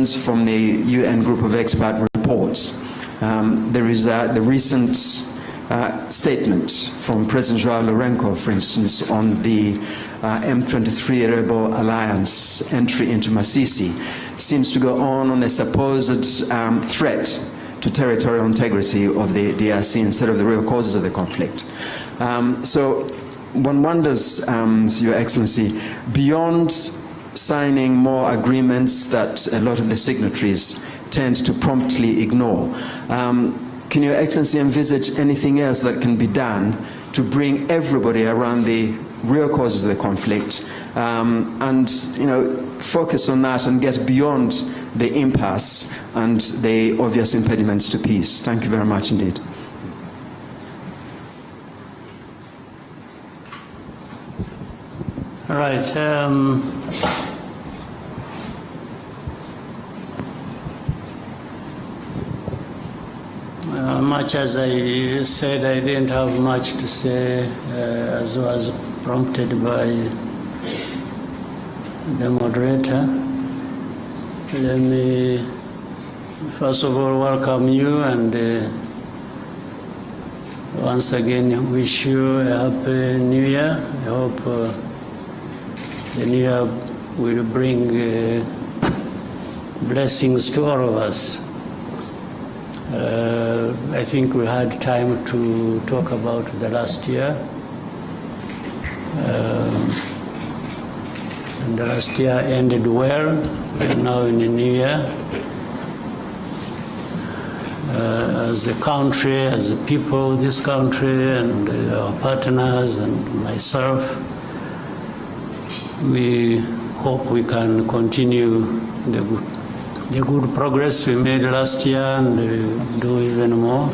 stems from the UN group of expert reports. There is the recent statement from President Joao Lourenço, for instance, on the M23 Rebel Alliance entry into Masisi, seems to go on the supposed threat to territorial integrity of the DRC instead of the real causes of the conflict. So one wonders, Your Excellency, beyond signing more agreements that a lot of the signatories tend to promptly ignore, can Your Excellency envisage anything else that can be done to bring everybody around the real causes of the conflict and focus on that and get beyond the impasse and the obvious impediments to peace? Thank you very much indeed. All right. Much as I said, I didn't have much to say, as was prompted by the moderator. Let me first of all welcome you and once again wish you a happy New Year. I hope the New Year will bring blessings to all of us. I think we had time to talk about the last year. And the last year ended well. We're now in the new year. As a country, as a people, this country and our partners and myself, we hope we can continue the good progress we made last year and do even more,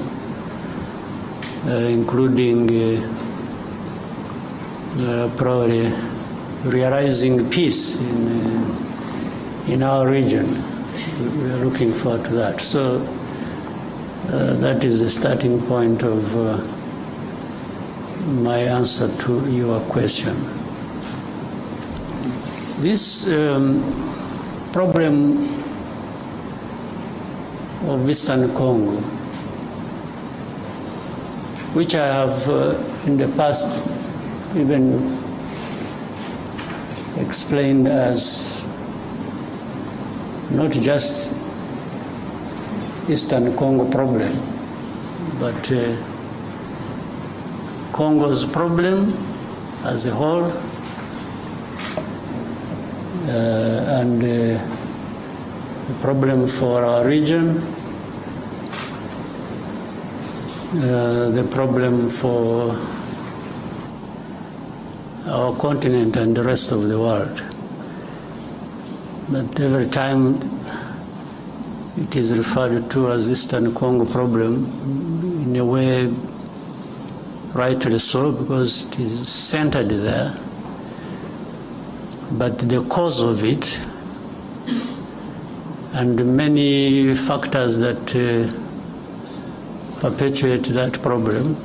including probably realizing peace in our region. We are looking forward to that. So that is the starting point of my answer to your question. This problem of Eastern Congo, which I have in the past even explained as not just Eastern Congo problem, but Congo's problem as a whole, and the problem for our region, the problem for our continent and the rest of the world. But every time it is referred to as Eastern Congo problem, in a way rightly so, because it is centered there. But the cause of it and many factors that perpetuate that problem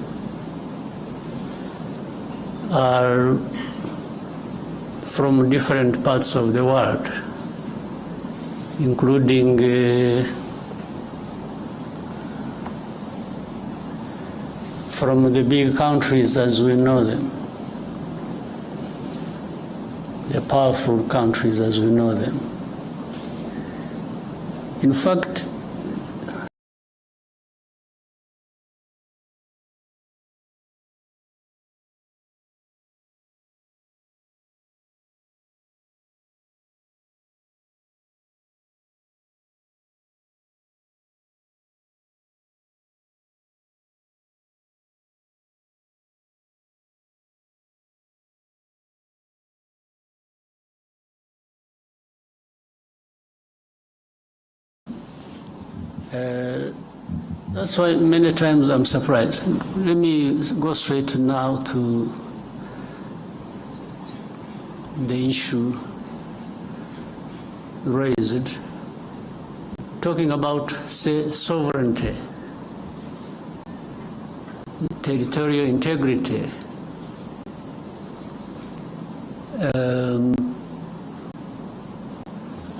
are from different parts of the world, including from the big countries as we know them, the powerful countries as we know them. In fact, that's why many times I'm surprised. Let me go straight now to the issue raised, talking about, say, sovereignty, territorial integrity.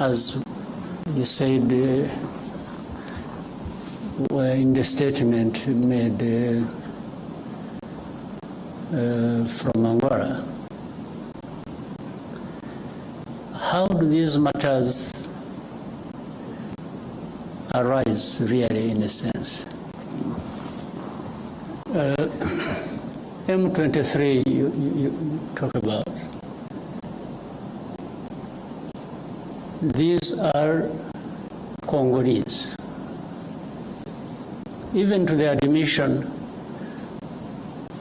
As you said were in the statement made from Angola. How do these matters arise really, in a sense? M23 you talk about. These are Congolese. Even to the admission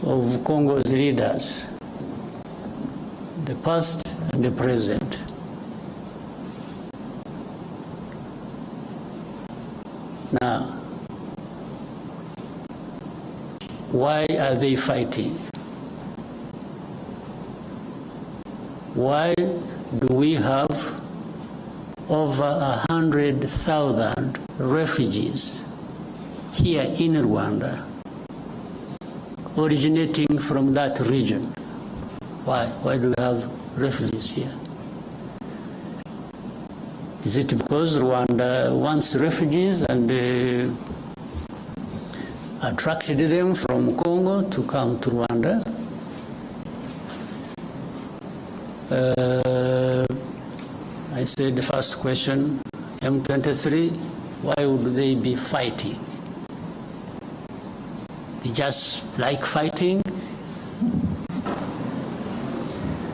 of Congo's leaders, the past and the present. Now, why are they fighting? Why do we have over 100,000 refugees here in Rwanda, originating from that region? Why? Why do we have refugees here? Is it because Rwanda wants refugees and attracted them from Congo to come to Rwanda? I said the first question, M23, why would they be fighting? They just like fighting?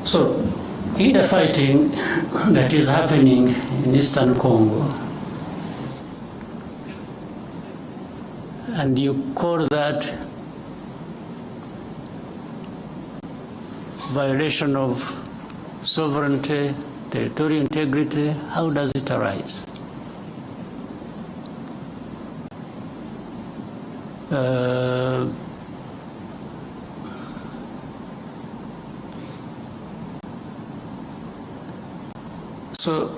So, in the fighting that is happening in Eastern Congo, and you call that violation of sovereignty, territorial integrity, how does it arise? So,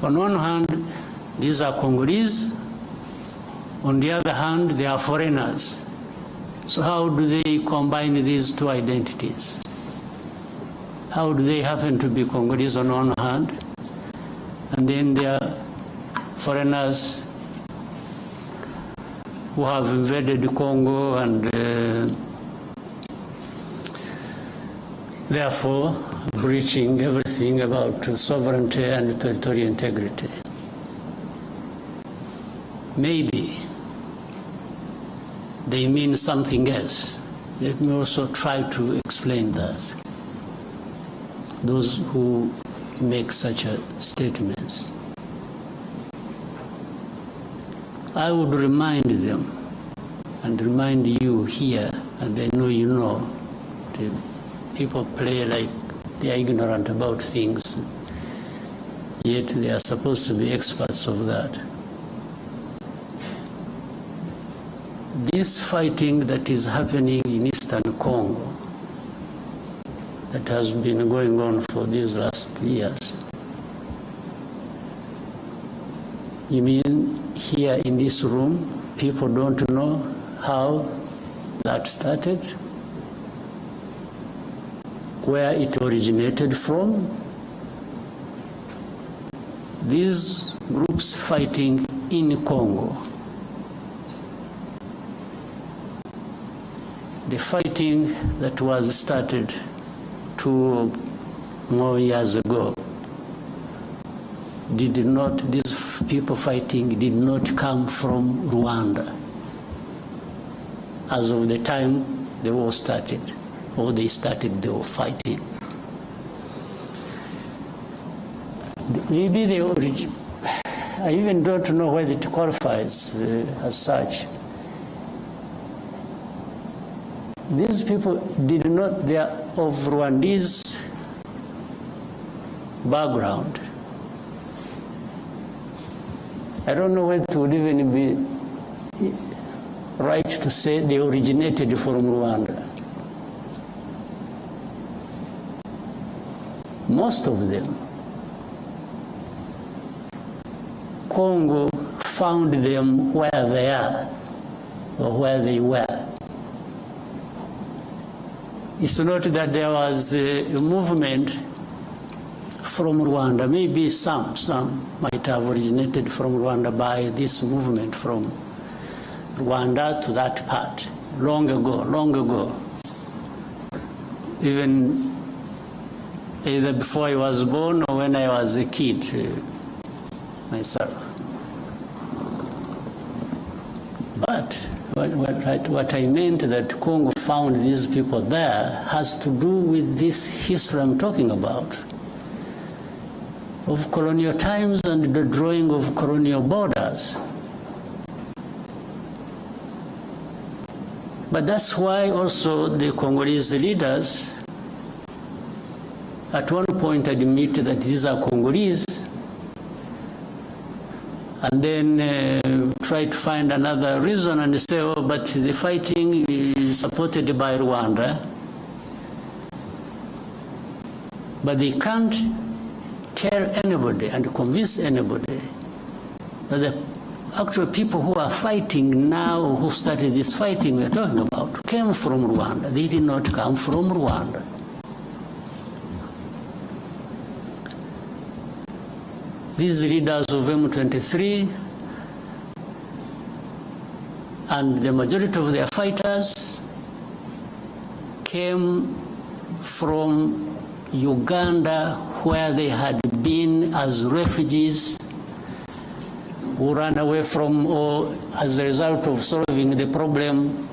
on one hand, these are Congolese. On the other hand, they are foreigners. So how do they combine these two identities? How do they happen to be Congolese on one hand, and then they are foreigners who have invaded Congo and therefore breaching everything about sovereignty and territorial integrity? Maybe they mean something else. Let me also try to explain that. Those who make such statements, I would remind them and remind you here, and I know you know, people play like they are ignorant about things, yet they are supposed to be experts of that. This fighting that is happening in Eastern Congo, that has been going on for these last years, you mean here in this room, people don't know how that started? Where it originated from? These groups fighting in Congo, the fighting that was started 2 more years ago, these people fighting did not come from Rwanda as of the time the war started, or they started the fighting. Maybe I even don't know whether it qualifies as such. These people they are of Rwandese background. I don't know whether it would even be right to say they originated from Rwanda. Most of them, Congo found them where they are or where they were. It's not that there was a movement from Rwanda. Maybe some might have originated from Rwanda by this movement from Rwanda to that part, long ago. Even either before I was born or when I was a kid myself. But what I meant that Congo found these people there has to do with this history I'm talking about, of colonial times and the drawing of colonial borders. But that's why also the Congolese leaders at one point admit that these are Congolese, and then try to find another reason and say, oh, but the fighting is supported by Rwanda. But they can't tell anybody and convince anybody that the actual people who are fighting now, who started this fighting we're talking about, came from Rwanda. They did not come from Rwanda. These leaders of M23 and the majority of their fighters came from Uganda, where they had been as refugees who ran away from, or as a result of solving the problem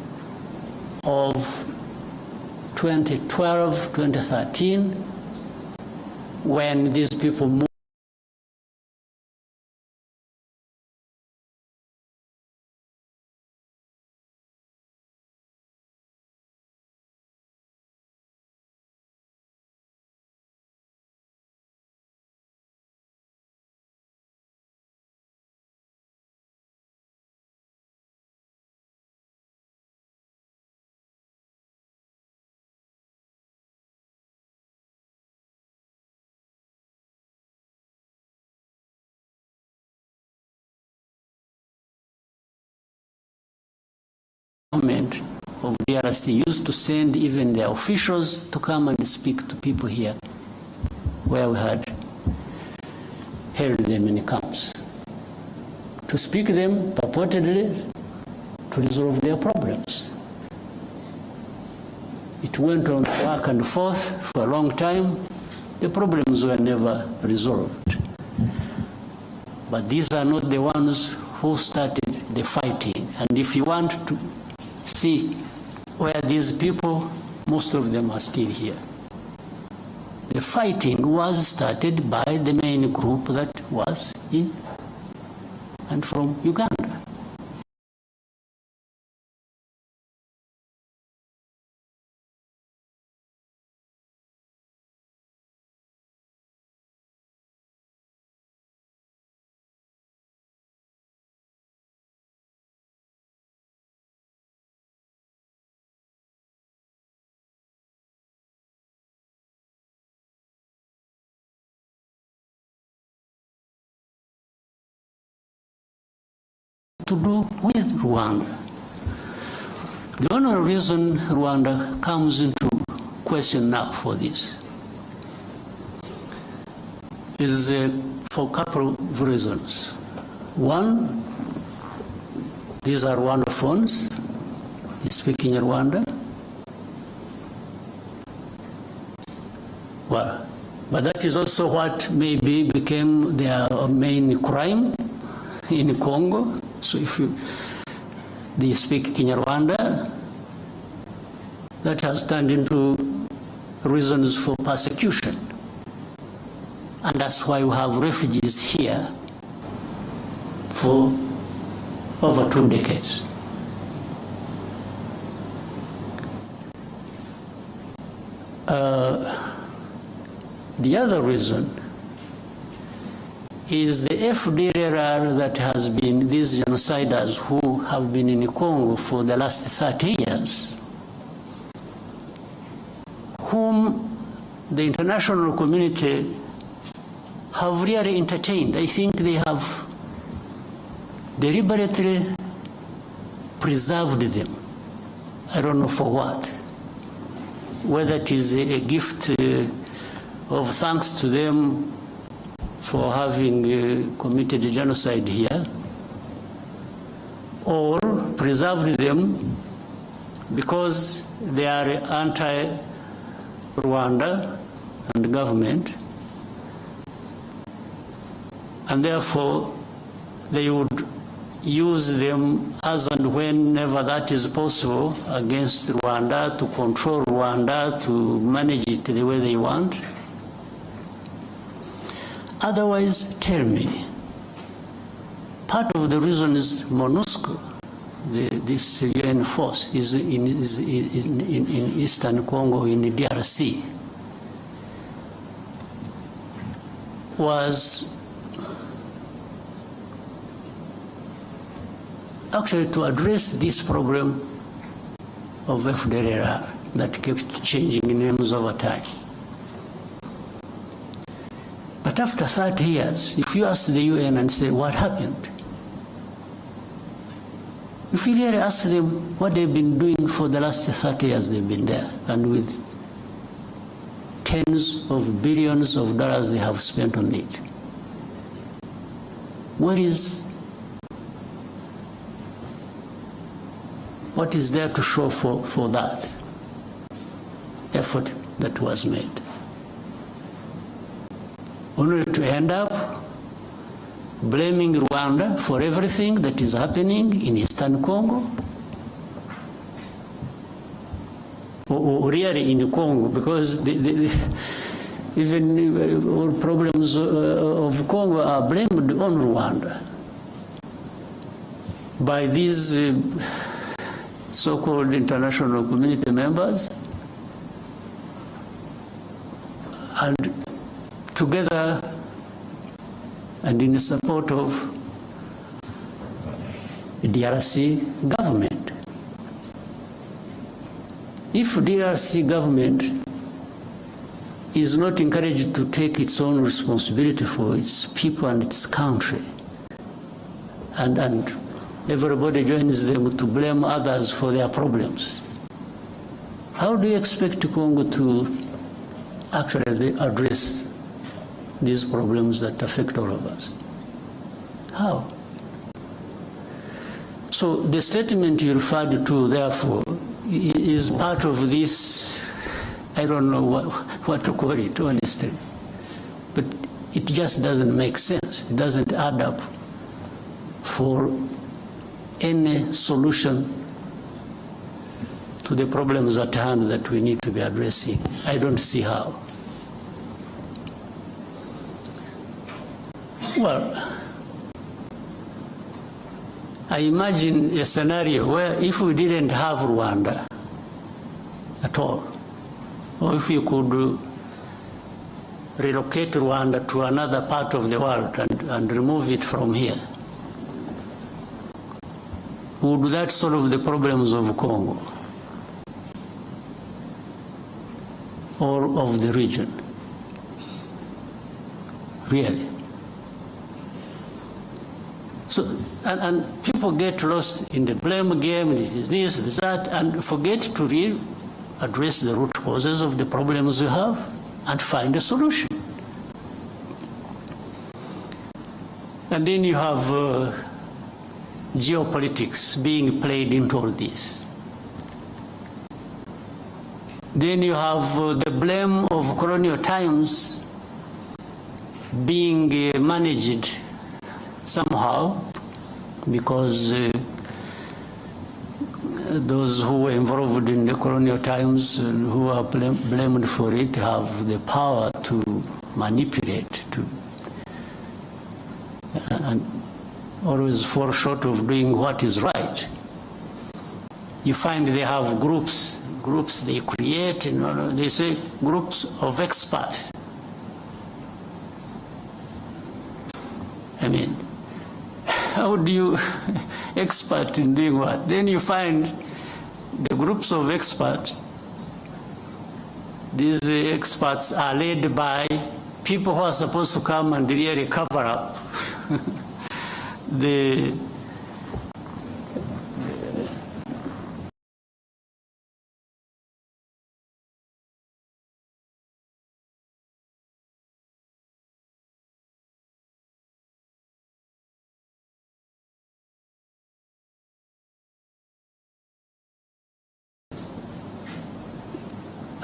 of 2012, 2013, when these people moved government of DRC used to send even their officials to come and speak to people here, where we had held them in camps, to speak to them purportedly to resolve their problems. It went on back and forth for a long time. The problems were never resolved. But these are not the ones who started the fighting. And if you want to see where these people, most of them are still here. The fighting was started by the main group that was in and from Uganda. To do with Rwanda. The only reason Rwanda comes into question now for this is for a couple of reasons. One, these are Rwandophones, they speak in Rwanda. Well, but that is also what maybe became their main crime in Congo. So if they speak Kinyarwanda, that has turned into reasons for persecution. And that's why we have refugees here for over 2 decades. The other reason is the FDLR that has been, these genociders who have been in Congo for the last 30 years, whom the international community have really entertained. I think they have deliberately preserved them. I don't know for what. Whether it is a gift of thanks to them for having committed genocide here, or preserved them because they are anti-Rwanda and government, and therefore they would use them as and whenever that is possible against Rwanda, to control Rwanda, to manage it the way they want. Otherwise, tell me, part of the reason is MONUSCO, this UN force, is in Eastern Congo, in the DRC, was actually to address this problem of FDLR that kept changing names over time. But after 30 years, if you ask the UN and say, what happened? If you really ask them what they've been doing for the last 30 years they've been there, and with tens of billions of dollars they have spent on it, what is there to show for that effort that was made? Only to end up blaming Rwanda for everything that is happening in Eastern Congo, or really in Congo, because even all problems of Congo are blamed on Rwanda by these so-called international community members, and together and in support of the DRC government. If DRC government is not encouraged to take its own responsibility for its people and its country, and everybody joins them to blame others for their problems, how do you expect Congo to actually address these problems that affect all of us? How? So the statement you referred to, therefore, is part of this, I don't know what to call it, honestly, but it just doesn't make sense. It doesn't add up for any solution to the problems at hand that we need to be addressing. I don't see how. Well, I imagine a scenario where if we didn't have Rwanda at all, or if you could relocate Rwanda to another part of the world and remove it from here, would that solve the problems of Congo or of the region? Really? So, and people get lost in the blame game, it is this, it is that, and forget to really address the root causes of the problems we have and find a solution. And then you have geopolitics being played into all this. Then you have the blame of colonial times being managed somehow, because those who were involved in the colonial times and who are blamed for it have the power to manipulate, and always fall short of doing what is right. You find they have groups they create, they say groups of experts. I mean, how do you expert in doing what? Then you find the groups of experts. These experts are led by people who are supposed to come and really cover up the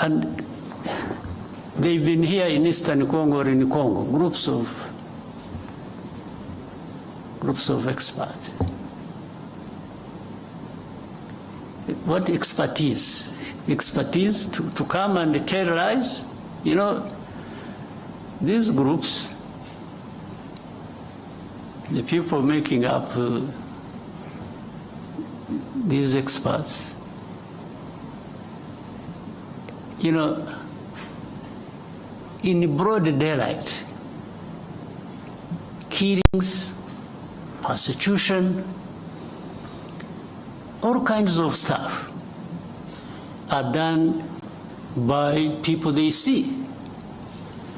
And they've been here in Eastern Congo or in Congo, groups of experts. What expertise? Expertise to come and tell lies? You know, these groups, the people making up these experts, you know, in broad daylight, killings, persecution, all kinds of stuff are done by people they see,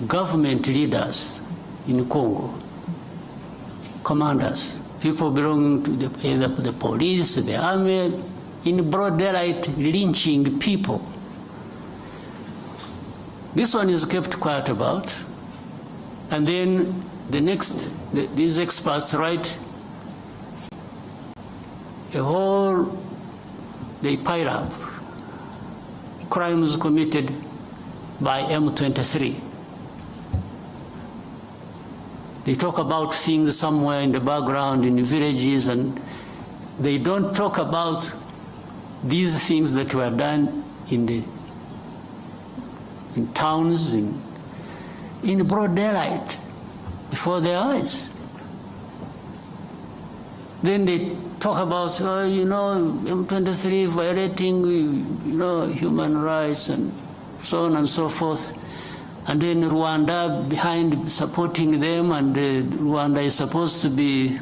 government leaders in Congo, commanders, people belonging to either the police, the army, in broad daylight lynching people. This one is kept quiet about, and then the next, these experts write a whole, they pile up crimes committed by M23. They talk about things somewhere in the background in the villages, and they don't talk about these things that were done in towns, in broad daylight, before their eyes. Then they talk about, you know, M23 violating, you know, human rights and so on and so forth. And then Rwanda behind supporting them, and Rwanda is supposed to be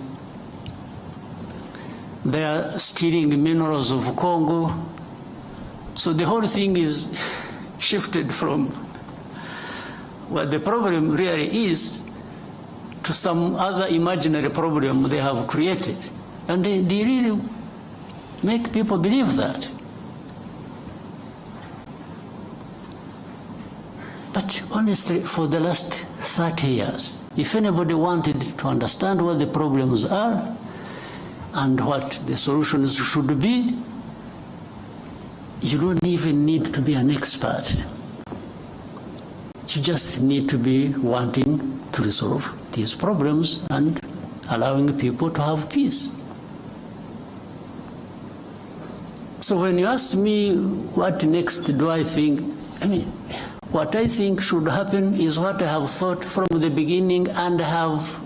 there stealing minerals of Congo. So the whole thing is shifted from what the problem really is to some other imaginary problem they have created. And they really make people believe that. But honestly, for the last 30 years, if anybody wanted to understand what the problems are and what the solutions should be, you don't even need to be an expert. You just need to be wanting to resolve these problems and allowing people to have peace. So when you ask me what next do I think, what I think should happen is what I have thought from the beginning and have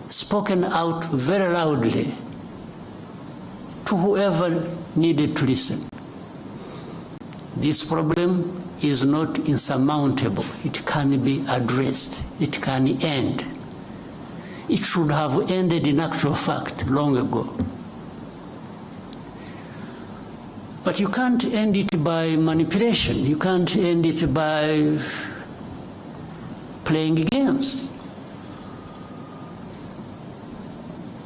spoken out very loudly to whoever needed to listen. This problem is not insurmountable. It can be addressed. It can end. It should have ended in actual fact long ago. But you can't end it by manipulation. You can't end it by playing games.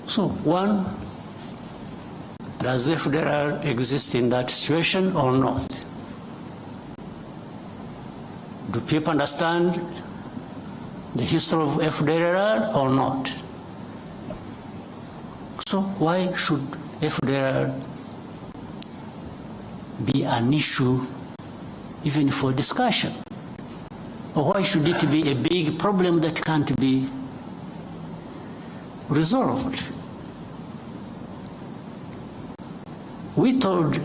So, one, does FDLR exist in that situation or not? Do people understand the history of FDLR or not? So why should FDLR be an issue even for discussion? Or why should it be a big problem that can't be resolved? We told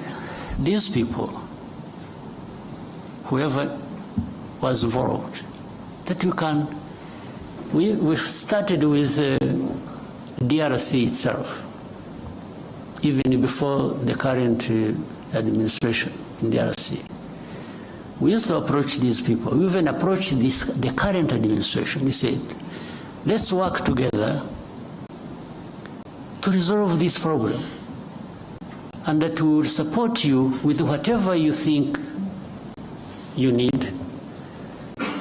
these people, whoever was involved, that we started with DRC itself, even before the current administration in DRC. We used to approach these people. We even approached the current administration. We said, let's work together to resolve this problem, and that we will support you with whatever you think you need,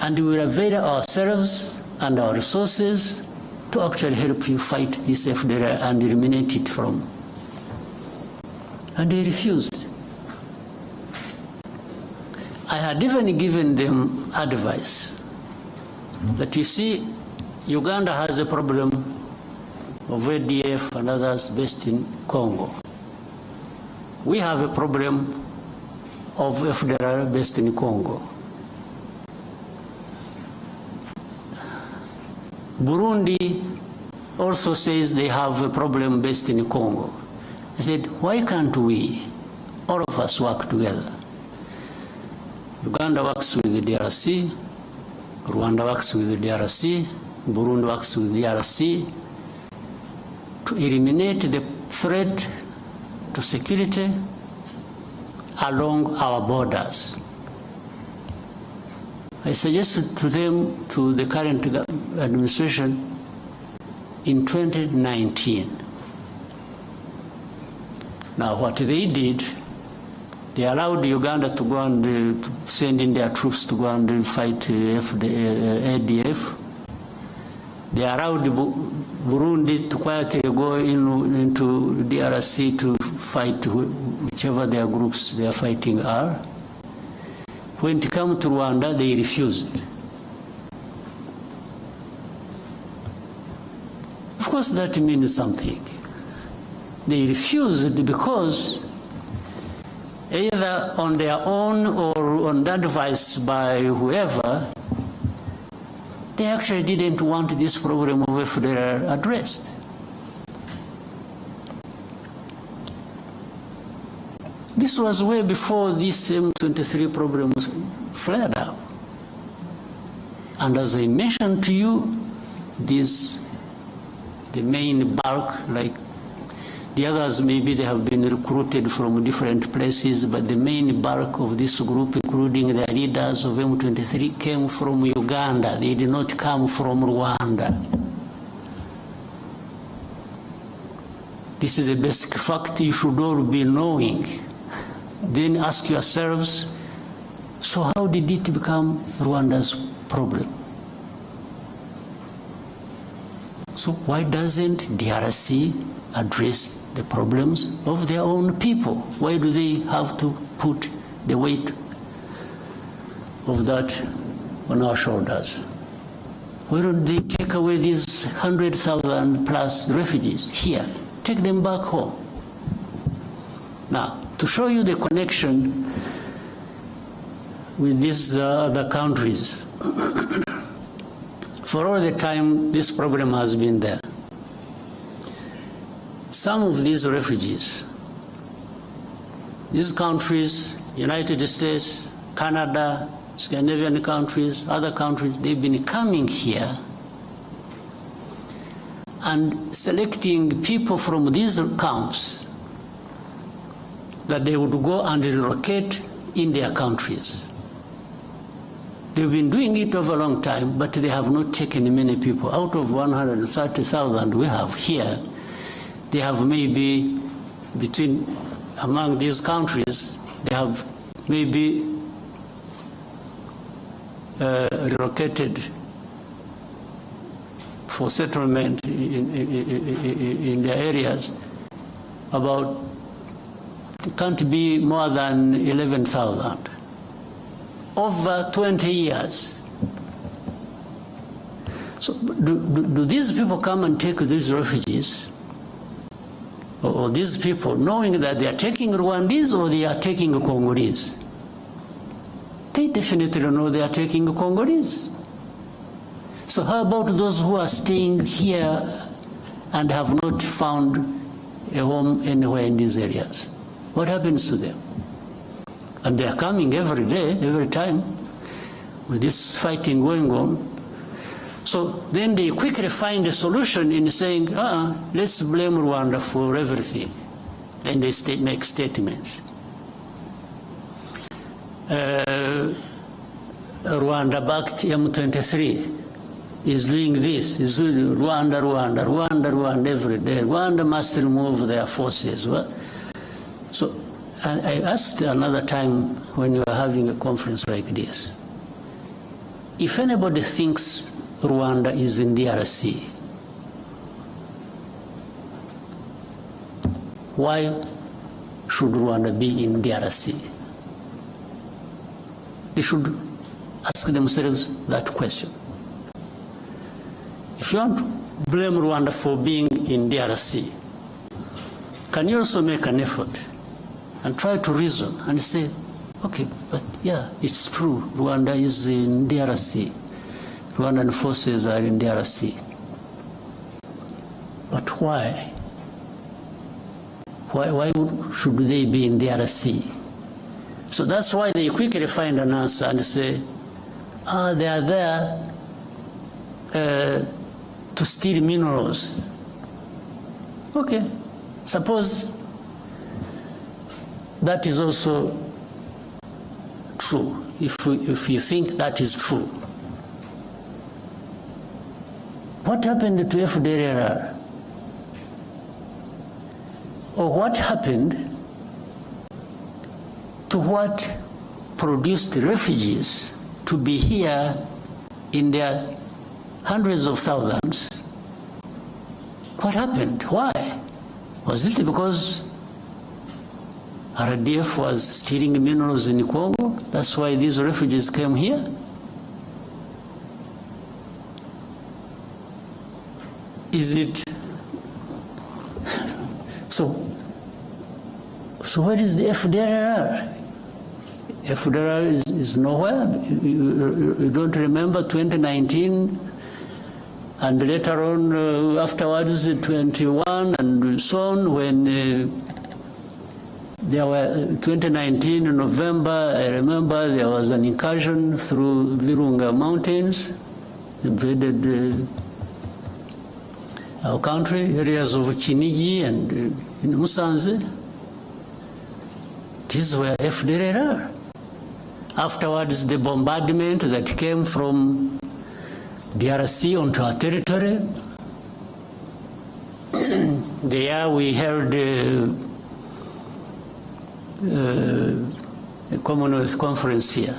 and we will avail ourselves and our resources to actually help you fight this FDLR and eliminate it from. And they refused. I had even given them advice that, you see, Uganda has a problem of ADF and others based in Congo. We have a problem of FDLR based in Congo. Burundi also says they have a problem based in Congo. I said, why can't we, all of us, work together? Uganda works with the DRC, Rwanda works with the DRC, Burundi works with the DRC to eliminate the threat to security along our borders. I suggested to them, to the current administration, in 2019. Now, what they did, they allowed Uganda to go and to send in their troops to go and fight ADF. They allowed Burundi to quietly go into DRC to fight whichever their groups they are fighting are. When it came to Rwanda, they refused. Of course, that means something. They refused because either on their own or on advice by whoever, they actually didn't want this problem of FDLR addressed. This was way before this M23 problem flared up. And as I mentioned to you, the main bulk, like the others, maybe they have been recruited from different places, but the main bulk of this group, including the leaders of M23, came from Uganda. They did not come from Rwanda. This is a basic fact you should all be knowing. Then ask yourselves, so how did it become Rwanda's problem? So why doesn't DRC address the problems of their own people? Why do they have to put the weight of that on our shoulders? Why don't they take away these 100,000 plus refugees here? Take them back home. Now, to show you the connection with these other countries, for all the time this problem has been there, some of these refugees, these countries, United States, Canada, Scandinavian countries, other countries, they've been coming here and selecting people from these camps that they would go and relocate in their countries. They've been doing it over a long time, but they have not taken many people. Out of 130,000 we have here, they have maybe among these countries, they have maybe relocated for settlement in their areas about, it can't be more than 11,000 over 20 years. So do these people come and take these refugees, or these people, knowing that they are taking Rwandese or they are taking Congolese? They definitely know they are taking Congolese. So how about those who are staying here and have not found a home anywhere in these areas? What happens to them? And they are coming every day, every time, with this fighting going on. So then they quickly find a solution in saying, let's blame Rwanda for everything. Then they make statements. Rwanda-backed M23 is doing this, is doing Rwanda every day. Rwanda must remove their forces. So I asked another time when we were having a conference like this, if anybody thinks Rwanda is in DRC, why should Rwanda be in DRC? They should ask themselves that question. If you want to blame Rwanda for being in DRC, can you also make an effort and try to reason and say, Okay, but yeah, it's true. Rwanda is in DRC. Rwandan forces are in DRC. But why? Why should they be in DRC? So that's why they quickly find an answer and say, they are there to steal minerals. Okay, suppose that is also true, if you think that is true. What happened to FDLR? Or what happened to what produced refugees to be here in their hundreds of thousands? What happened? Why? Was it because RDF was stealing minerals in Congo? That's why these refugees came here? Is it? So where is the FDLR? FDLR is nowhere. You don't remember 2019 and later on afterwards 21 and so on, when there were 2019 in November, I remember there was an incursion through Virunga Mountains, invaded our country, areas of Kinigi and in Musanze. These were FDLR. Afterwards, the bombardment that came from DRC onto our territory. There we held a Commonwealth conference here.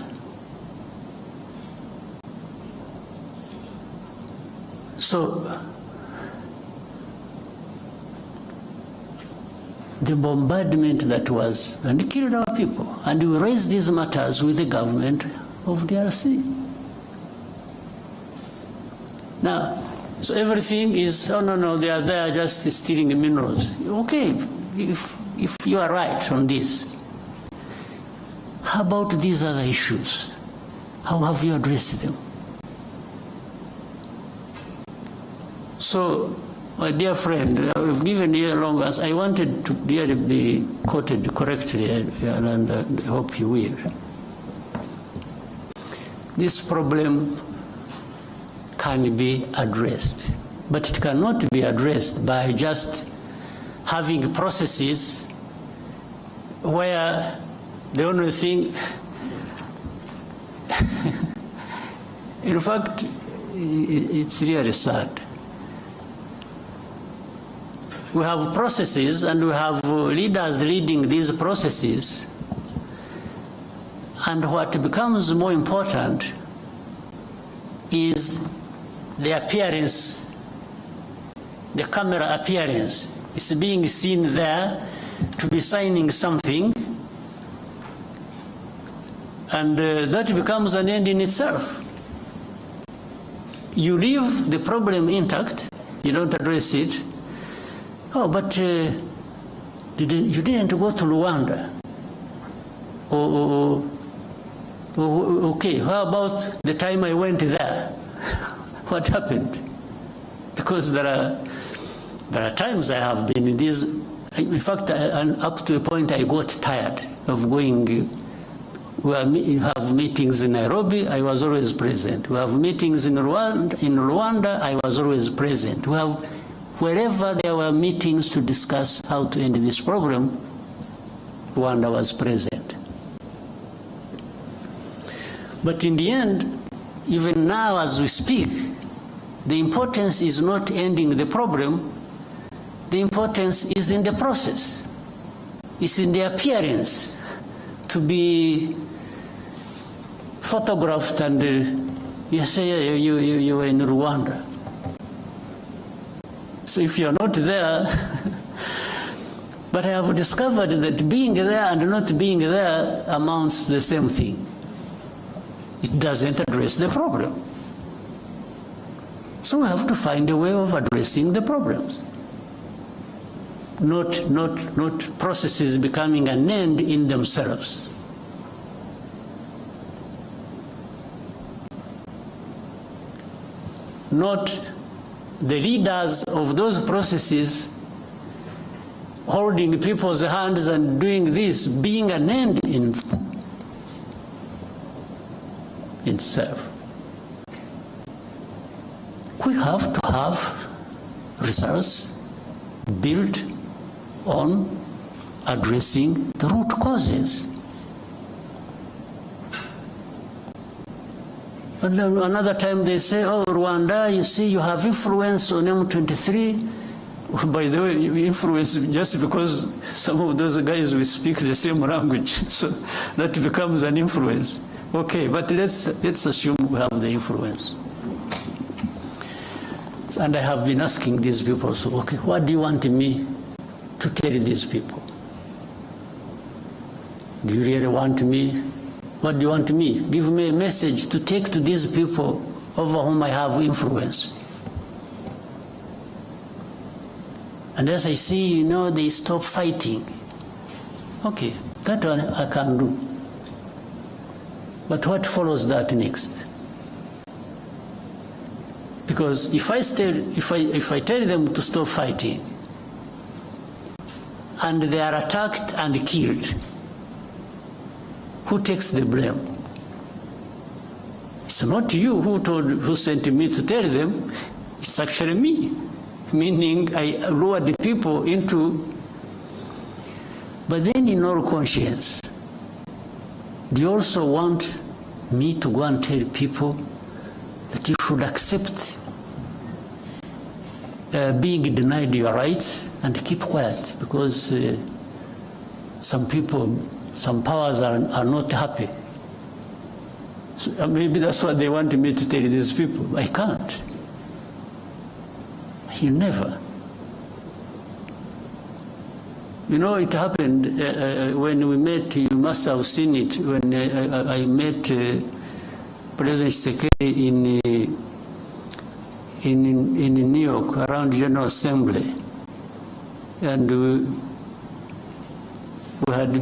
So the bombardment that was, and it killed our people. And we raised these matters with the government of DRC. Now, so everything is, oh no, they are there just stealing minerals. Okay, if you are right on this, how about these other issues? How have you addressed them? So, my dear friend, I've given you a long answer. I wanted to really be quoted correctly, and I hope you will. This problem can be addressed, but it cannot be addressed by just having processes where the only thing, in fact, it's really sad. We have processes and we have leaders leading these processes, and what becomes more important is the appearance, the camera appearance. It's being seen there to be signing something, and that becomes an end in itself. You leave the problem intact, you don't address it. Oh, but you didn't go to Luanda. Okay, how about the time I went there? What happened? Because there are times I have been in these. In fact, up to a point I got tired of going. We have meetings in Nairobi, I was always present. We have meetings in Rwanda, I was always present. We have, wherever there were meetings to discuss how to end this problem, Rwanda was present. But in the end, even now as we speak, the importance is not ending the problem, the importance is in the process. It's in the appearance to be photographed and you say you were in Rwanda. So if you're not there, but I have discovered that being there and not being there amounts to the same thing. It doesn't address the problem. So we have to find a way of addressing the problems. Not processes becoming an end in themselves. not the leaders of those processes holding people's hands and doing this being an end in itself. We have to have results built on addressing the root causes. And then another time they say, oh, Rwanda, you see, you have influence on M23. By the way, influence just because some of those guys will speak the same language, so that becomes an influence. Okay, but let's assume we have the influence. And I have been asking these people, so, okay, what do you want me to tell these people? Do you really want me? What do you want me? Give me a message to take to these people over whom I have influence. And as I see, they stop fighting. Okay, that one I can do. But what follows that next? Because if I tell them to stop fighting, and they are attacked and killed, who takes the blame? It's not you who sent me to tell them. It's actually me. Meaning I lured the people into. But then in all conscience, do you also want me to go and tell people that you should accept being denied your rights and keep quiet because some people, some powers are not happy? So maybe that's what they want me to tell these people. I can't. You never. It happened when we met, you must have seen it, when I met President Tshisekedi in New York around General Assembly. And we had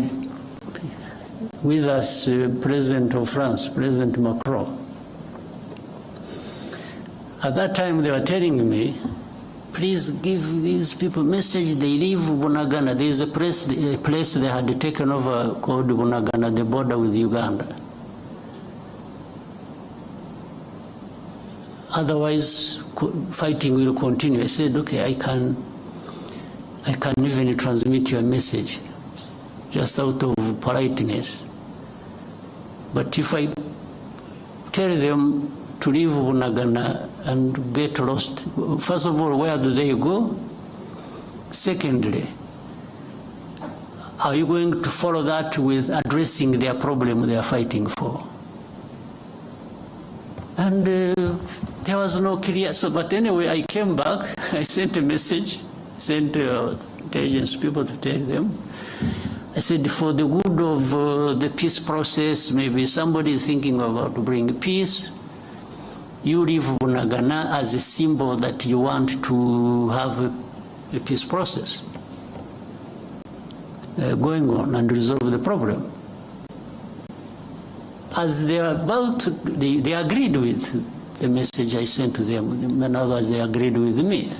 with us President of France, President Macron. At that time they were telling me, please give these people a message, they leave Bunagana. There is a place they had taken over called Bunagana, the border with Uganda. Otherwise, fighting will continue. I said, okay, I can even transmit your message, just out of politeness. But if I tell them to leave Bunagana and get lost, first of all, where do they go? Secondly, are you going to follow that with addressing their problem they are fighting for? And there was no clear, but anyway, I came back, I sent a message, sent intelligence people to tell them. I said, for the good of the peace process, maybe somebody is thinking about to bring peace, you leave Bunagana as a symbol that you want to have a peace process going on and resolve the problem. As they are about, they agreed with the message I sent to them. In other words, they agreed with me.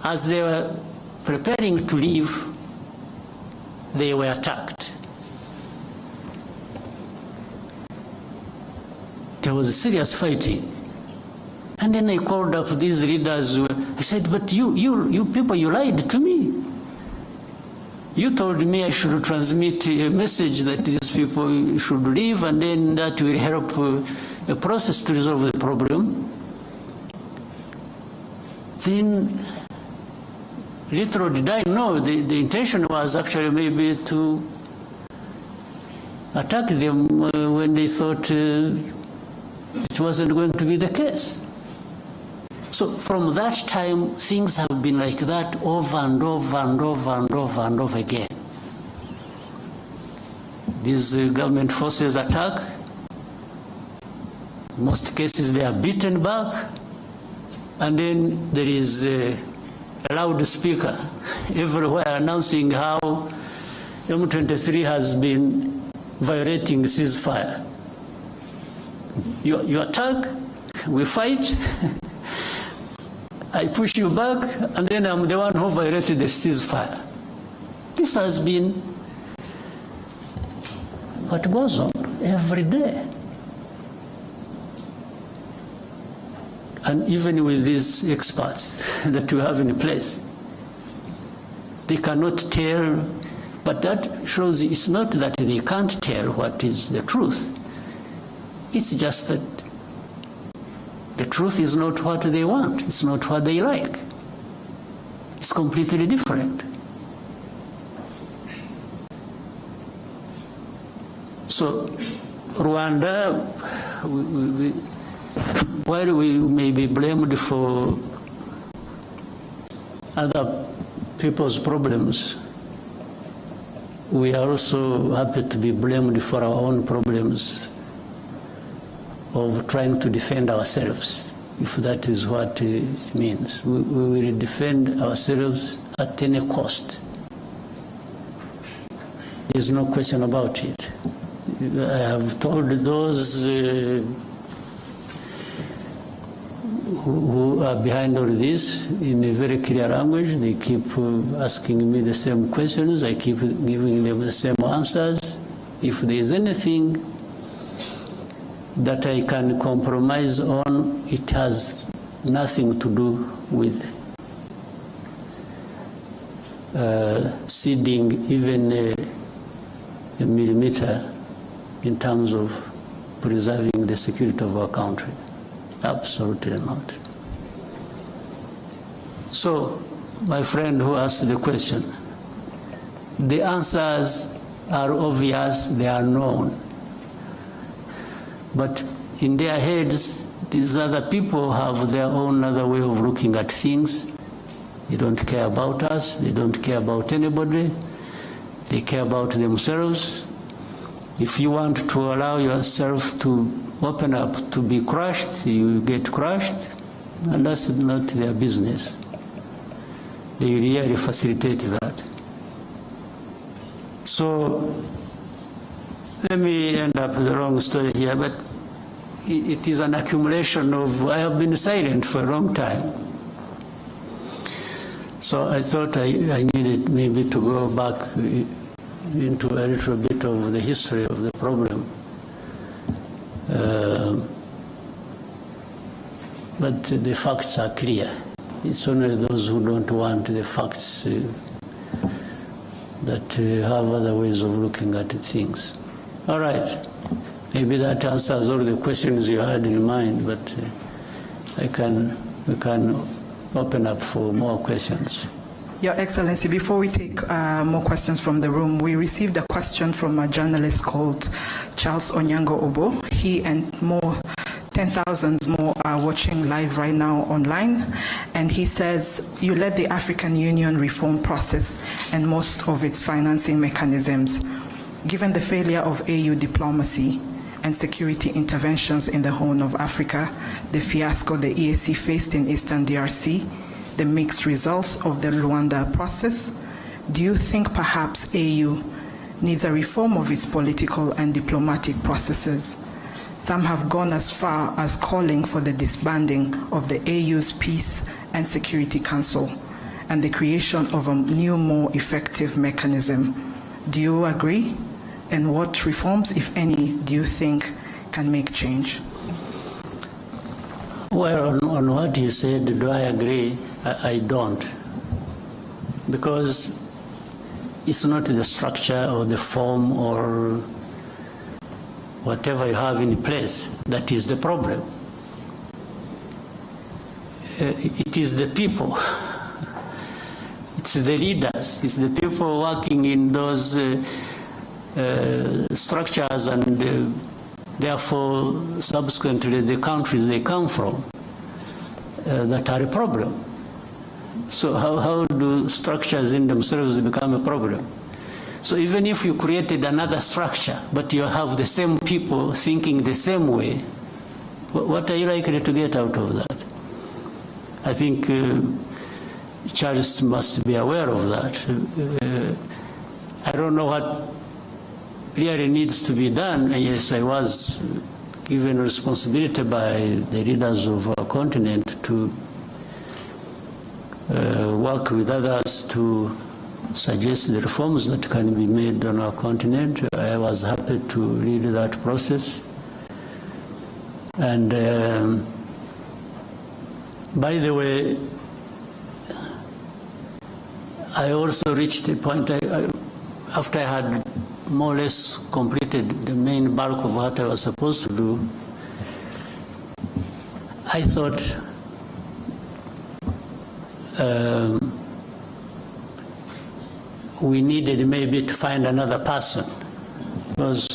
As they were preparing to leave, they were attacked. There was serious fighting. And then I called up these leaders. I said, but you people, you lied to me. You told me I should transmit a message that these people should leave, and then that will help a process to resolve the problem. Then, little did I know, the intention was actually maybe to attack them when they thought it wasn't going to be the case. So from that time, things have been like that over and over and over and over and over again. These government forces attack. In most cases, they are beaten back. And then there is a loudspeaker everywhere announcing how M23 has been violating ceasefire. You attack, We fight, I push you back, and then I'm the one who violated the ceasefire. This has been what goes on every day. And even with these experts that we have in place, they cannot tell, but that shows it's not that they can't tell what is the truth. It's just that the truth is not what they want, it's not what they like. It's completely different. So, Rwanda, while we may be blamed for other people's problems, we are also happy to be blamed for our own problems of trying to defend ourselves, if that is what it means. We will defend ourselves at any cost. There's no question about it. I have told those who are behind all this in a very clear language. They keep asking me the same questions. I keep giving them the same answers. If there is anything that I can compromise on, it has nothing to do with ceding even a millimeter in terms of preserving the security of our country. Absolutely not. So, my friend who asked the question, the answers are obvious, they are known. But in their heads, these other people have their own other way of looking at things. They don't care about us, they don't care about anybody, they care about themselves. If you want to allow yourself to open up to be crushed, you get crushed, and that's not their business. They really facilitate that. So, let me end up the wrong story here, but it is an accumulation of, I have been silent for a long time. So I thought I needed maybe to go back into a little bit of the history of the problem. But the facts are clear. It's only those who don't want the facts that have other ways of looking at things. All right. Maybe that answers all the questions you had in mind, but we can open up for more questions. Your Excellency, before we take more questions from the room, we received a question from a journalist called Charles Onyango Obo. He and more 10,000 more are watching live right now online, and he says, you led the African Union reform process and most of its financing mechanisms. Given the failure of AU diplomacy and security interventions in the Horn of Africa, the fiasco the EAC faced in Eastern DRC, the mixed results of the Luanda process, do you think perhaps AU needs a reform of its political and diplomatic processes? Some have gone as far as calling for the disbanding of the AU's Peace and Security Council and the creation of a new, more effective mechanism. Do you agree? And what reforms, if any, do you think can make change? Well, on what he said, do I agree? I don't. Because it's not the structure or the form or whatever you have in place that is the problem. It is the people. It's the leaders. It's the people working in those structures and therefore subsequently the countries they come from that are a problem. So how do structures in themselves become a problem? So even if you created another structure, but you have the same people thinking the same way, what are you likely to get out of that? I think Charles must be aware of that. I don't know what really needs to be done. Yes, I was given responsibility by the leaders of our continent to work with others to suggest the reforms that can be made on our continent. I was happy to lead that process. And by the way, I also reached a point, after I had more or less completed the main bulk of what I was supposed to do, I thought we needed maybe to find another person. Because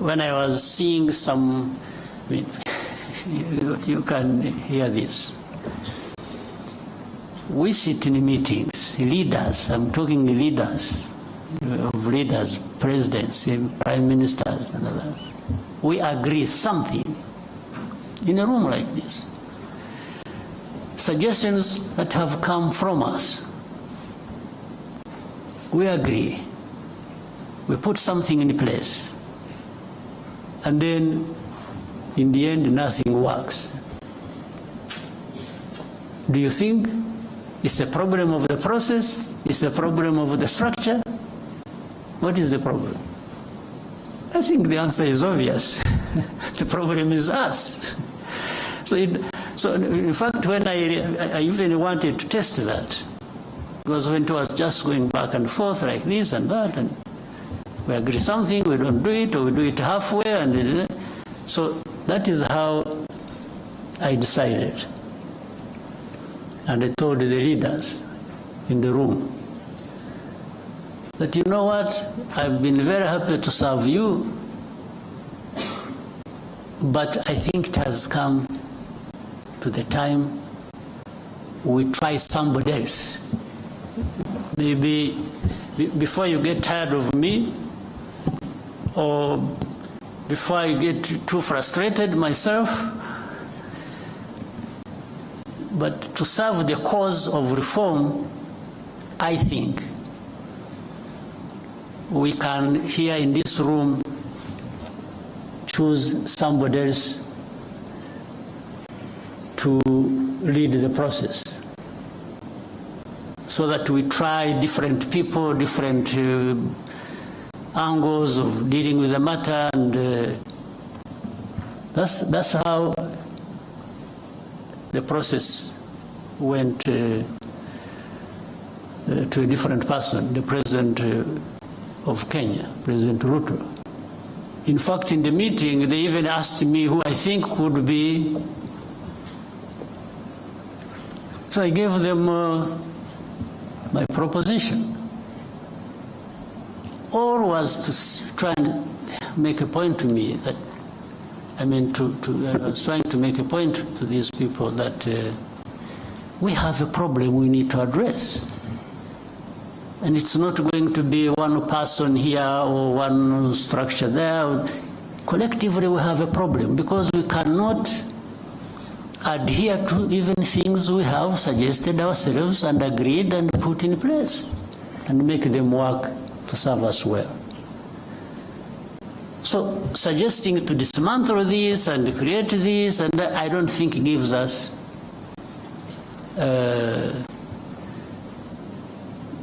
when I was seeing some, I mean, you can hear this. We sit in meetings, leaders, I'm talking leaders, of leaders, presidents, prime ministers and others. We agree something in a room like this. Suggestions that have come from us. We agree. We put something in place. And then, in the end, nothing works. Do you think it's a problem of the process? It's a problem of the structure? What is the problem? I think the answer is obvious. The problem is us. So in fact, when I even wanted to test that, because when it was just going back and forth like this and that, and we agree something, we don't do it, or we do it halfway, and so that is how I decided. And I told the leaders in the room that, you know what, I've been very happy to serve you, but I think it has come to the time we try somebody else. Maybe before you get tired of me, or before I get too frustrated myself, but to serve the cause of reform, I think we can, here in this room, choose somebody else to lead the process, so that we try different people, different angles of dealing with the matter, and that's how the process went to a different person, the President of Kenya, President Ruto. In fact, in the meeting, they even asked me who I think could be. So I gave them my proposition. All was to try and make a point to me that, I mean, I was trying to make a point to these people that we have a problem we need to address. And it's not going to be one person here or one structure there. Collectively, we have a problem because we cannot adhere to even things we have suggested ourselves and agreed and put in place and make them work to serve us well. So suggesting to dismantle this and create this, and I don't think gives us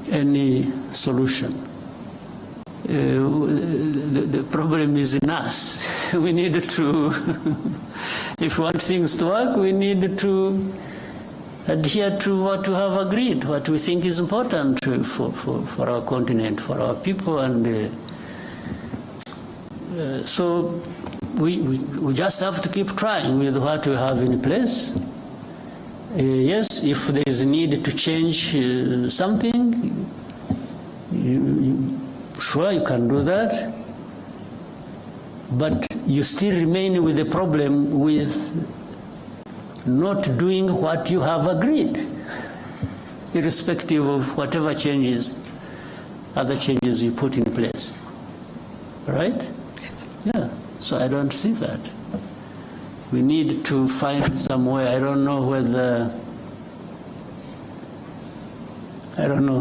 any solution. The problem is in us. We need to, if we want things to work, we need to adhere to what we have agreed, what we think is important for our continent, for our people, and so we just have to keep trying with what we have in place. Yes, if there is a need to change something, sure, you can do that, but you still remain with the problem with not doing what you have agreed, irrespective of whatever changes, other changes you put in place. Right? Yes. Yeah, so I don't see that. We need to find some way. I don't know whether,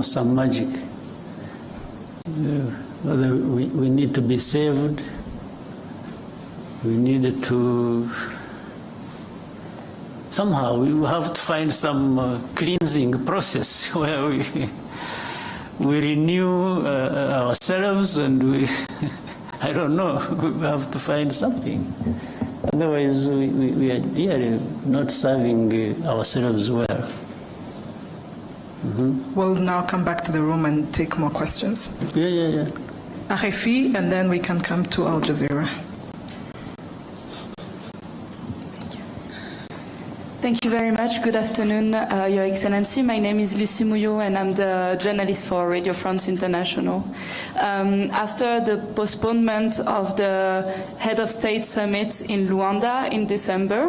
some magic. Whether we need to be saved, we needed to somehow we have to find some cleansing process where we renew ourselves, and we I don't know, we have to find something. Otherwise, we are really not serving ourselves well. We'll now come back to the room and take more questions. Yeah. Arefi, and then we can come to Al Jazeera. Thank you very much. Good afternoon, Your Excellency. My name is Lucie Mouillot, and I'm the journalist for Radio France International. After the postponement of the Head of State Summit in Luanda in December,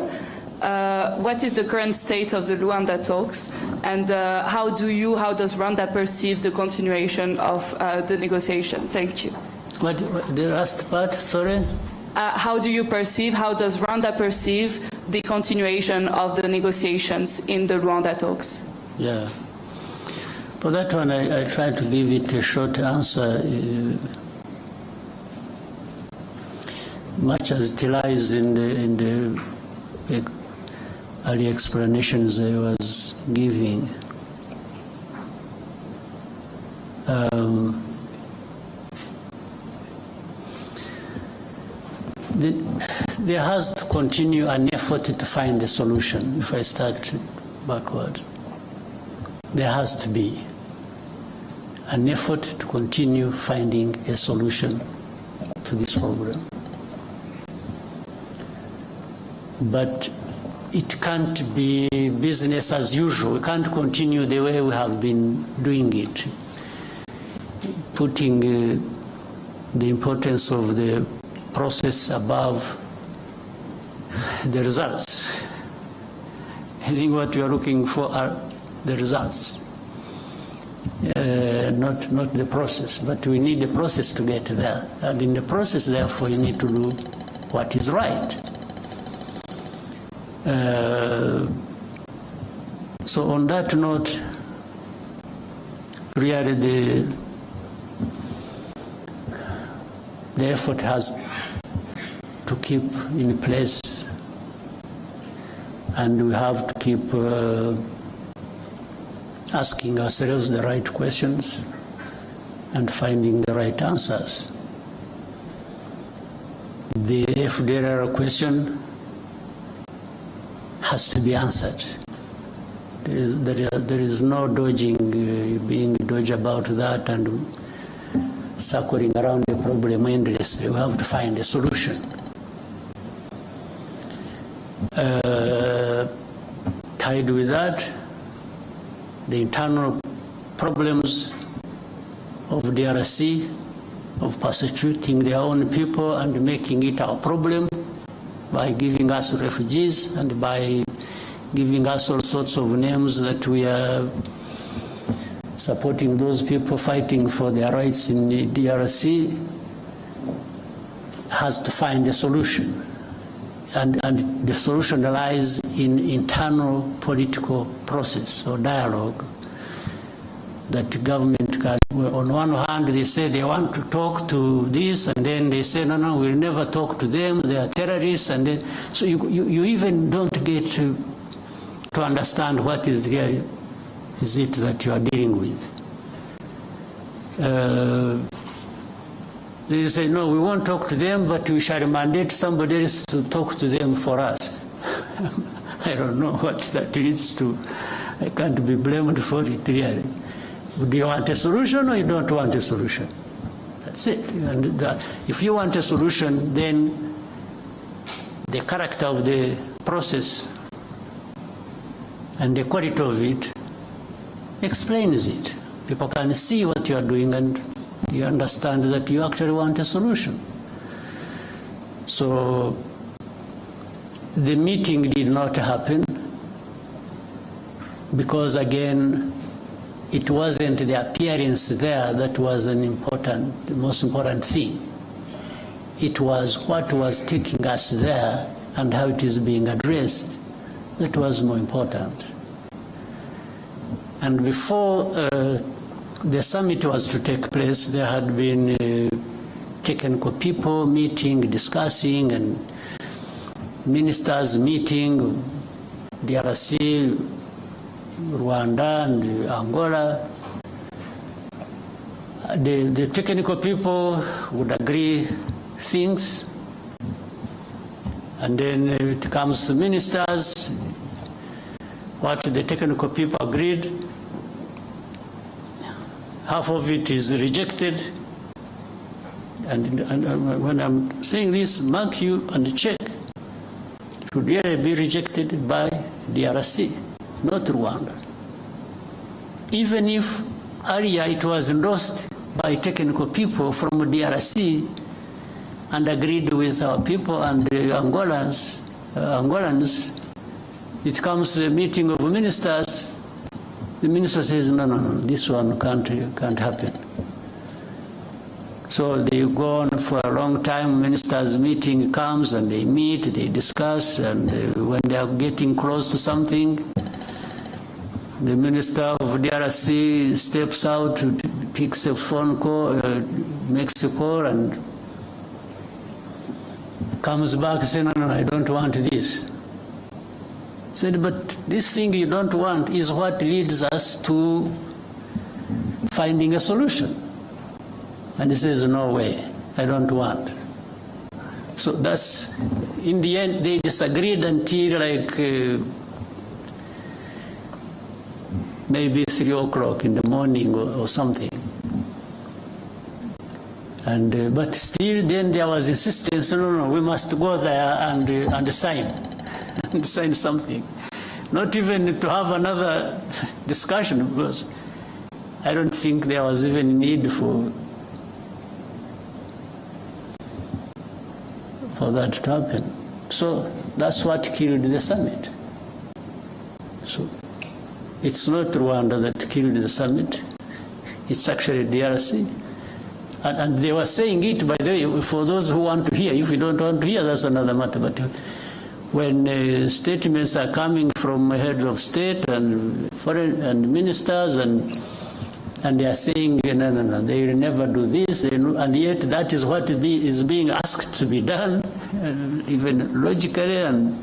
what is the current state of the Luanda talks, and how does Rwanda perceive the continuation of the negotiation? Thank you. What the last part, sorry? How does Rwanda perceive the continuation of the negotiations in the Rwanda talks? Yeah. For that one, I try to give it a short answer, much as it lies in the early explanations I was giving. There has to continue an effort to find a solution. If I start backwards, there has to be an effort to continue finding a solution to this problem. But it can't be business as usual. We can't continue the way we have been doing it, putting the importance of the process above the results. I think what we are looking for are the results, not the process. But we need the process to get there. And in the process, therefore, you need to do what is right. So on that note, really the effort has to keep in place, and we have to keep asking ourselves the right questions and finding the right answers. The FDLR question has to be answered. There is no being dodgy about that and circling around the problem endlessly. We have to find a solution. Tied with that, the internal problems of DRC, of persecuting their own people and making it our problem by giving us refugees and by giving us all sorts of names that we are supporting those people fighting for their rights in the DRC, has to find a solution. And the solution lies in internal political process or dialogue that the government can. On one hand, they say they want to talk to this, and then they say, no, we'll never talk to them, they are terrorists, and then, so you even don't get to understand what is really is it that you are dealing with. They say, no, we won't talk to them, but we shall mandate somebody else to talk to them for us. I don't know what that leads to. I can't be blamed for it, really. Do you want a solution or you don't want a solution? That's it. And if you want a solution, then the character of the process and the quality of it explains it. People can see what you are doing and you understand that you actually want a solution. So the meeting did not happen because, again, it wasn't the appearance there that was the most important thing. It was what was taking us there and how it is being addressed that was more important. And before the summit was to take place, there had been technical people meeting, discussing, and ministers meeting, DRC, Rwanda, and Angola. The technical people would agree things, and then it comes to ministers, what the technical people agreed, half of it is rejected. And when I'm saying this, mark you and check, it should really be rejected by DRC, not Rwanda. Even if earlier it was endorsed by technical people from DRC and agreed with our people and the Angolans, it comes to a meeting of ministers, the minister says, no, this one can't happen. So they go on for a long time, ministers' meeting comes and they meet, they discuss, and when they are getting close to something, the minister of DRC steps out, picks a phone call, makes a call, and comes back and says, no, I don't want this. Said, but this thing you don't want is what leads us to finding a solution. And he says, no way, I don't want. So that's, in the end, they disagreed until maybe 3 o'clock in the morning or something. And but still then there was insistence, no, we must go there and sign, and sign something. Not even to have another discussion, because I don't think there was even need for that to happen. So that's what killed the summit. So it's not Rwanda that killed the summit, it's actually DRC. And they were saying it, by the way, for those who want to hear. If you don't want to hear, that's another matter. But when statements are coming from heads of state and foreign and ministers, and they are saying, no, they will never do this, and yet that is what is being asked to be done, even logically, and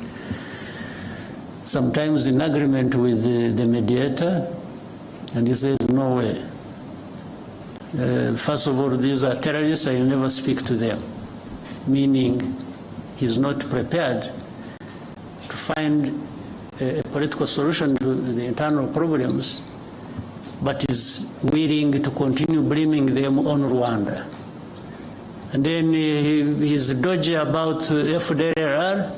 sometimes in agreement with the mediator, and he says, no way. First of all, these are terrorists, I will never speak to them. Meaning, he's not prepared to find a political solution to the internal problems, but is willing to continue blaming them on Rwanda. And then he's dodgy about FDLR.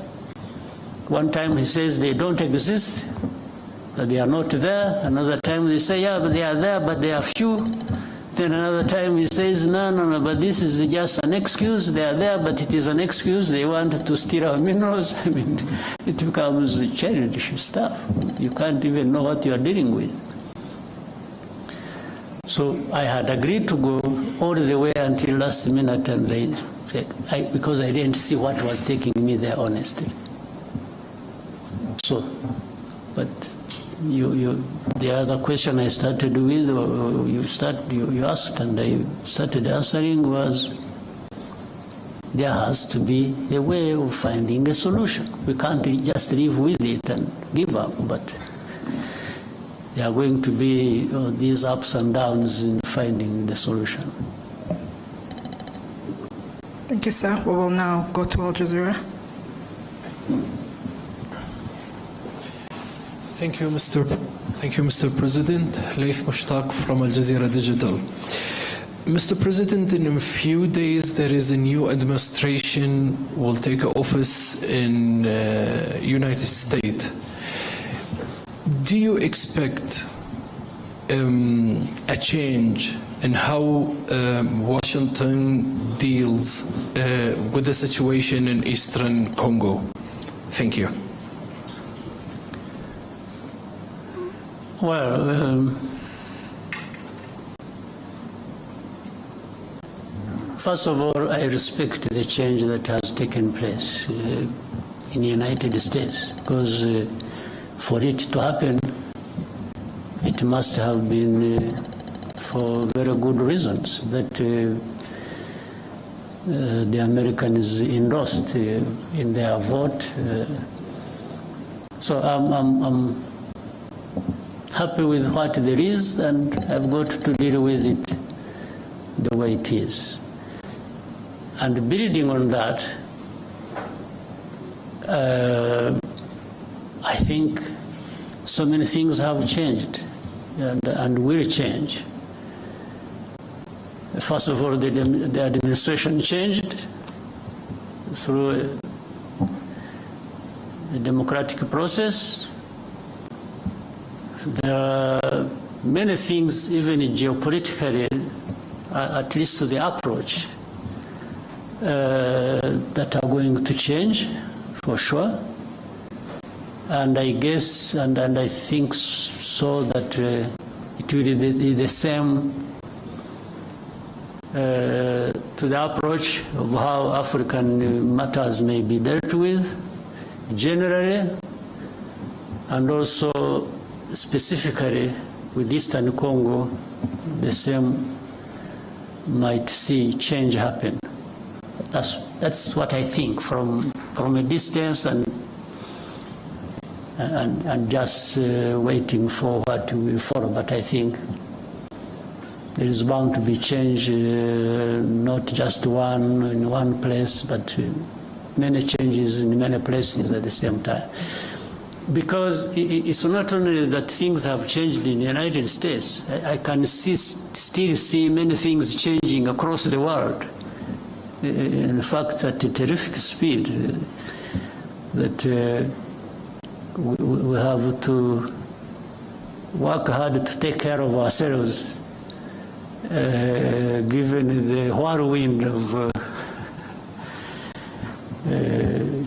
One time he says they don't exist, that they are not there. Another time they say, yeah, but they are there, but they are few. Then another time he says, no, but this is just an excuse. They are there, but it is an excuse. They want to steal our minerals. I mean, it becomes childish stuff. You can't even know what you are dealing with. So I had agreed to go all the way until last minute, and they said, because I didn't see what was taking me there, honestly. So, but the other question I started with, or you asked, and I started answering, was there has to be a way of finding a solution. We can't just live with it and give up, but there are going to be these ups and downs in finding the solution. Thank you, sir. We will now go to Al Jazeera. Thank you, Mr. President. Laif Mushtaq from Al Jazeera Digital. Mr. President, in a few days there is a new administration will take office in United States. Do you expect a change in how Washington deals with the situation in Eastern Congo? Thank you. Well, first of all, I respect the change that has taken place in the United States, because for it to happen, it must have been for very good reasons. But the Americans endorsed in their vote. So I'm happy with what there is, and I've got to deal with it the way it is. And building on that, I think so many things have changed and will change. First of all, the administration changed through a democratic process. There are many things, even geopolitically, at least to the approach, that are going to change, for sure. And I guess, and I think so, that it will be the same to the approach of how African matters may be dealt with, generally, and also specifically with Eastern Congo, the same might see change happen. That's what I think from a distance and just waiting for what will follow. But I think there is bound to be change, not just one in one place, but many changes in many places at the same time. Because it's not only that things have changed in the United States. I can still see many things changing across the world. In fact, at a terrific speed, that we have to work hard to take care of ourselves, given the whirlwind of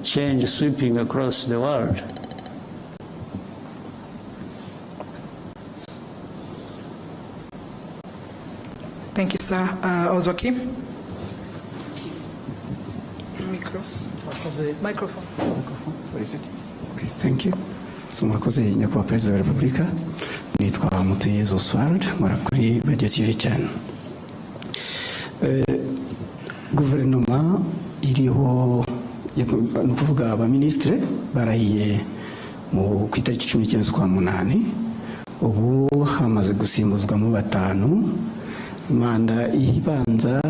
change sweeping across the world. Thank you, sir. Ozwaki? Microphone. What is it? Okay, thank you. So murakoze nyakubahwa Perezida wa Repubulika, nitwa Mutuyezu Oswald, nkora kuri Radio TV channel. Guverinoma iriho no kuvuga abaministre barahiye mu kwitariki 19 z'ukwa munani, ubu hamaze gusimbuzwamo batanu. Manda ibanza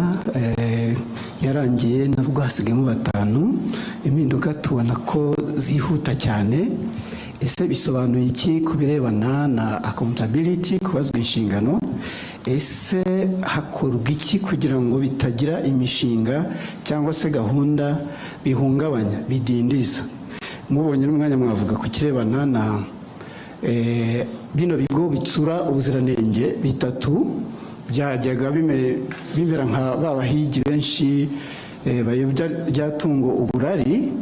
yarangiye nabwo hasigayemo batanu. Impinduka tubona ko zihuta cyane. Ese bisobanuye iki kubirebana na accountability, kubazwa inshingano? Ese hakorwa iki kugira ngo bitagira imishinga cyangwa se gahunda bihungabanya, bidindiza? Mubonye n'umwanya mwavuga ku kirebana na bino bigo bitsura ubuziranenge bitatu byajyaga bimera nka babahigi benshi bayobya byatungo uburari,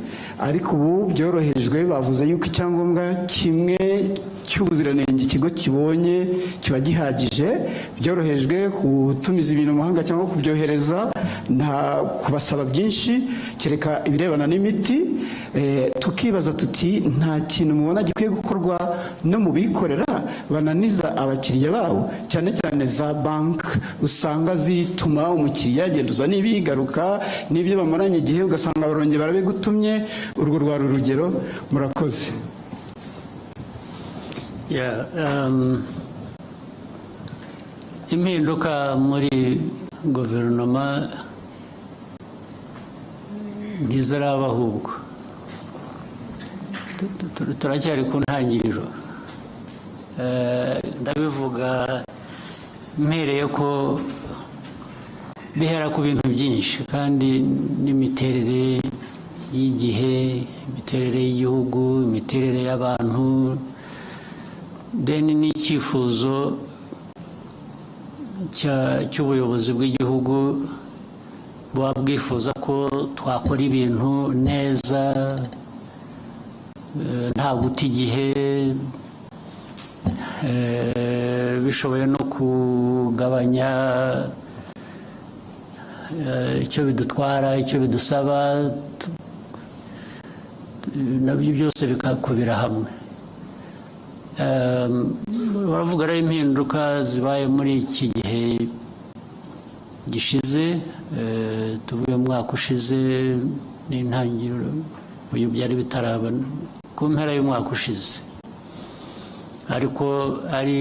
ariko ubu byorohejwe. Bavuze yuko icyangombwa kimwe cy'ubuziranenge ikigo kibonye kiba gihagije. Byorohejwe gutumiza ibintu mu mahanga cyangwa kubyohereza, nta kubasaba byinshi kereka ibirebana n'imiti. Tukibaza tuti nta kintu mubona gikwiye gukorwa no mu bikorera bananiza abakiriya babo, cyane cyane za bank usanga zituma umukiriya agenduza n'ibigaruka n'ibyo bamaranye igihe ugasanga barongera barabigutumye. Urwo rwari urugero. Murakoze. Impinduka muri guverinoma ntiziraba, ahubwo turacyari ku ntangiriro. Ndabivuga mpereye ko bihera ku bintu byinshi, kandi n'imiterere y'igihe, imiterere y'igihugu, imiterere y'abantu, n'icyifuzo cy'ubuyobozi bw'igihugu buba bwifuza ko twakora ibintu neza, nta guta igihe, bishoboye no kugabanya icyo bidutwara, icyo bidusaba, nabyo byose bikakubira hamwe. Baravuga rero impinduka zibaye muri iki gihe gishize tuvuye mu mwaka ushize n'intangiriro uyu byari bitaraba ku mpera y'umwaka ushize ariko ari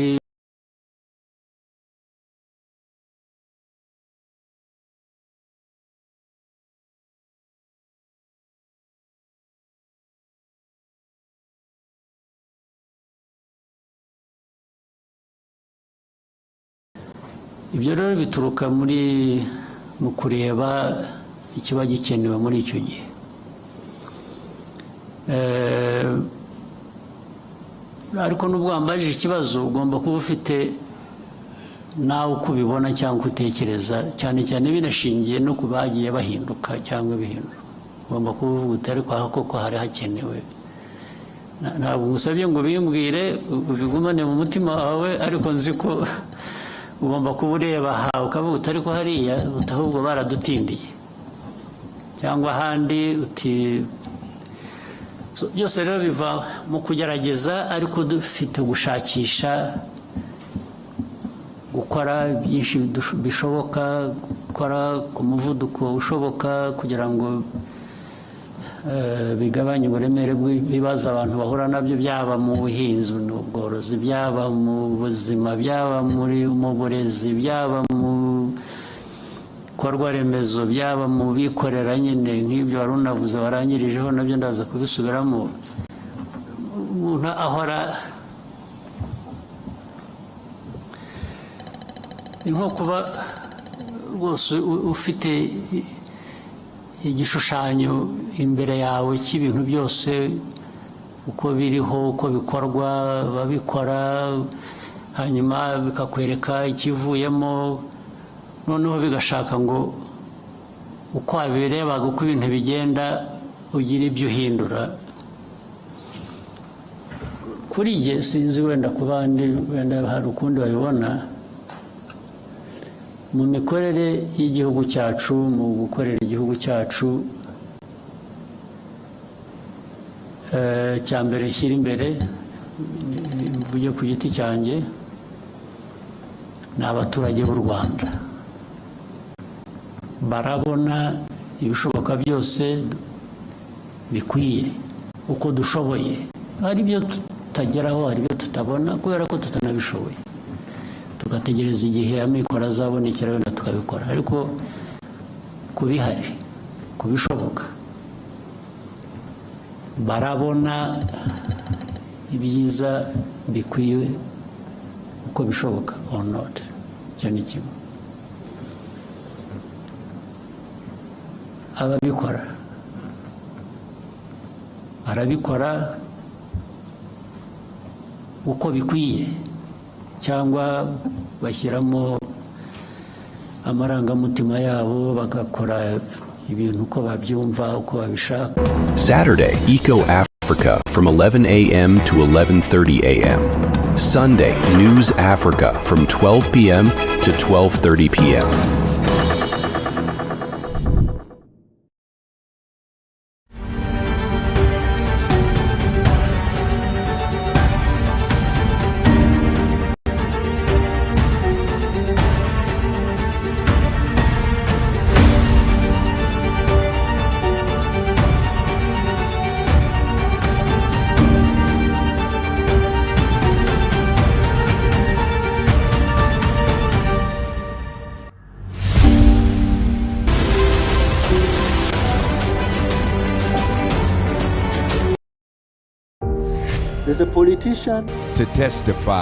ibyo rero bituruka mu kureba ikiba gikenewe muri icyo gihe ariko n'ubwo wambajije ikibazo ugomba kuba ufite nawe uko ubibona cyangwa utekereza cyane cyane binashingiye no ku bagiye bahinduka cyangwa bihindura ugomba kuba uvuga uti ariko aha koko hari hakenewe ntabwo ngusabye ngo bimbwire ubigumane mu mutima wawe ariko nzi ko ugomba kuba ureba aha ukavuga uti ariko hariya ahubwo baradutindiye cyangwa ahandi uti byose rero biva mu kugerageza ariko dufite gushakisha gukora byinshi bishoboka gukora ku muvuduko ushoboka kugira ngo bigabanye uburemere bw'ibibazo abantu bahura nabyo byaba mu buhinzi n'ubworozi byaba mu buzima byaba mu burezi byaba mu bikorwa remezo byaba mu bikorera nyine nk'ibyo wari unavuze warangirijeho nabyo ndaza kubisubiramo umuntu ahora nko kuba rwose ufite igishushanyo imbere yawe cy'ibintu byose uko biriho uko bikorwa babikora hanyuma bikakwereka ikivuyemo noneho bigashaka ngo uko wabirebaga uko ibintu bigenda ugira ibyo uhindura kuri jye sinzi wenda ku bandi wenda hari ukundi babibona mu mikorere y'igihugu cyacu mu gukorera igihugu cyacu cya mbere shyira imbere mvuge ku giti cyanjye ni abaturage b'u Rwanda barabona ibishoboka byose bikwiye uko dushoboye hari ibyo tutageraho hari ibyo tutabona kubera ko tutanabishoboye tugategereza igihe amikoro azabonekera wenda tukabikora ariko kubihari kubishoboka barabona ibyiza bikwiye uko bishoboka or not icyo ni kimwe ababikora barabikora uko bikwiye cyangwa bashyiramo amarangamutima yabo bagakora ibintu uko babyumva uko babishaka. Saturday, Eco Africa from 11 a.m. to 11:30 a.m. Sunday, News Africa from 12 p.m. to 12:30 p.m. There's a politician to testify